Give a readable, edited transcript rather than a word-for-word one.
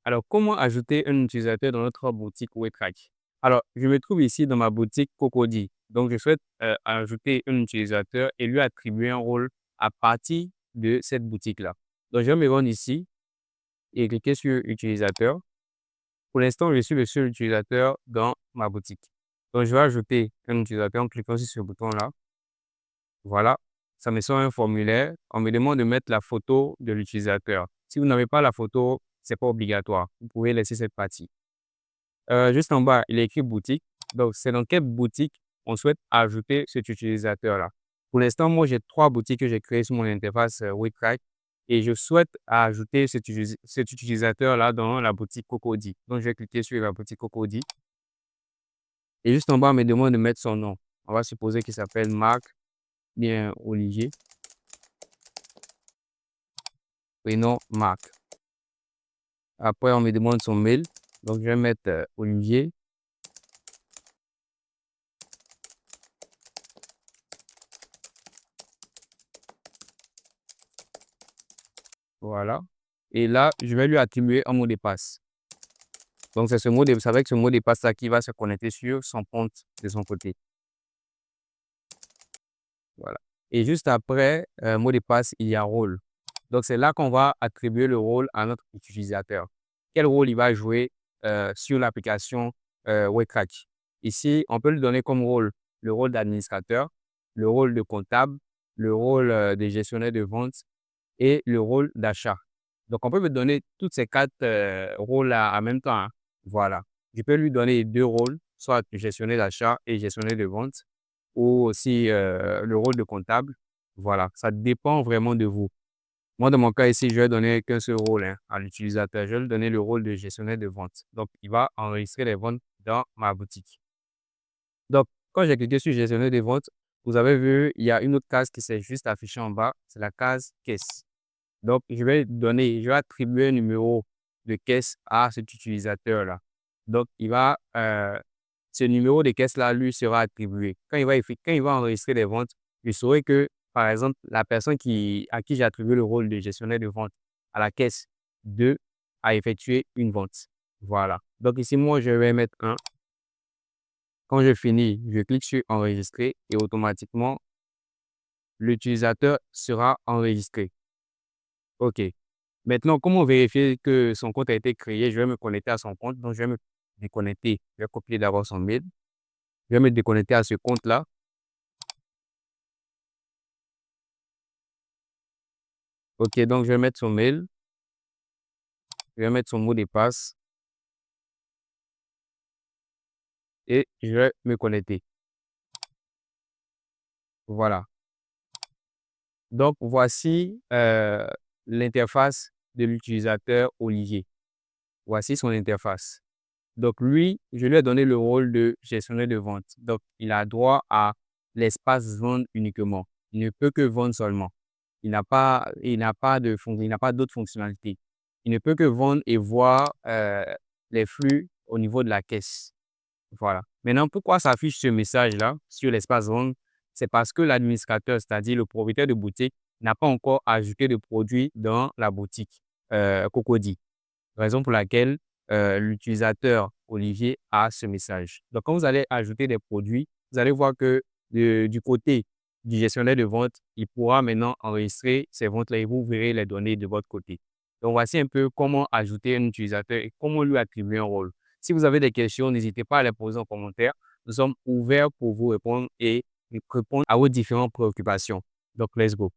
Alors, comment ajouter un utilisateur dans notre boutique Waytrack? Alors, je me trouve ici dans ma boutique Cocody. Donc, je souhaite ajouter un utilisateur et lui attribuer un rôle à partir de cette boutique-là. Donc, je vais me rendre ici et cliquer sur utilisateur. Pour l'instant, je suis le seul utilisateur dans ma boutique. Donc, je vais ajouter un utilisateur en cliquant sur ce bouton-là. Voilà, ça me sort un formulaire. On me demande de mettre la photo de l'utilisateur. Si vous n'avez pas la photo, c'est pas obligatoire. Vous pouvez laisser cette partie. Juste en bas, il est écrit boutique. Donc, c'est dans quelle boutique on souhaite ajouter cet utilisateur-là. Pour l'instant, moi, j'ai 3 boutiques que j'ai créées sur mon interface Waytrack et je souhaite ajouter cet utilisateur-là dans la boutique Cocody. Donc, je vais cliquer sur la boutique Cocody et juste en bas, on me demande de mettre son nom. On va supposer qu'il s'appelle Marc, bien Olivier, prénom Marc. Après, on me demande son mail. Donc, je vais mettre Olivier. Voilà. Et là, je vais lui attribuer un mot de passe. Donc, c'est avec ce mot de passe-là qu'il va se connecter sur son compte de son côté. Voilà. Et juste après, mot de passe, il y a rôle. Donc, c'est là qu'on va attribuer le rôle à notre utilisateur. Quel rôle il va jouer sur l'application Waytrack? Ici, on peut lui donner comme rôle le rôle d'administrateur, le rôle de comptable, le rôle de gestionnaire de vente et le rôle d'achat. Donc, on peut me donner toutes ces 4 rôles-là en même temps, hein. Voilà. Je peux lui donner 2 rôles, soit gestionnaire d'achat et gestionnaire de vente, ou aussi le rôle de comptable. Voilà, ça dépend vraiment de vous. Moi, dans mon cas ici, je vais donner qu'un seul rôle à l'utilisateur. Je vais lui donner le rôle de gestionnaire de vente. Donc, il va enregistrer les ventes dans ma boutique. Donc, quand j'ai cliqué sur gestionnaire de vente, vous avez vu, il y a une autre case qui s'est juste affichée en bas. C'est la case caisse. Donc, je vais attribuer un numéro de caisse à cet utilisateur-là. Donc, ce numéro de caisse-là, lui, sera attribué. Quand il va enregistrer les ventes, je saurai que, par exemple, la personne à qui j'ai attribué le rôle de gestionnaire de vente à la caisse 2 a effectué une vente. Voilà. Donc, ici, moi, je vais mettre 1. Quand je finis, je clique sur enregistrer et automatiquement, l'utilisateur sera enregistré. OK. Maintenant, comment vérifier que son compte a été créé? Je vais me connecter à son compte. Donc, je vais me déconnecter. Je vais copier d'abord son mail. Je vais me déconnecter à ce compte-là. OK, donc je vais mettre son mail. Je vais mettre son mot de passe et je vais me connecter. Voilà. Donc, voici l'interface de l'utilisateur Olivier. Voici son interface. Donc, lui, je lui ai donné le rôle de gestionnaire de vente. Donc, il a droit à l'espace vendre uniquement. Il ne peut que vendre seulement. Il n'a pas d'autres fonctionnalités. Il ne peut que vendre et voir les flux au niveau de la caisse. Voilà. Maintenant, pourquoi s'affiche ce message-là sur l'espace vendre? C'est parce que l'administrateur, c'est-à-dire le propriétaire de boutique, n'a pas encore ajouté de produits dans la boutique Cocody. Raison pour laquelle l'utilisateur Olivier a ce message. Donc, quand vous allez ajouter des produits, vous allez voir que du côté du gestionnaire de vente, il pourra maintenant enregistrer ces ventes-là et vous verrez les données de votre côté. Donc, voici un peu comment ajouter un utilisateur et comment lui attribuer un rôle. Si vous avez des questions, n'hésitez pas à les poser en commentaire. Nous sommes ouverts pour vous répondre et répondre à vos différentes préoccupations. Donc, let's go.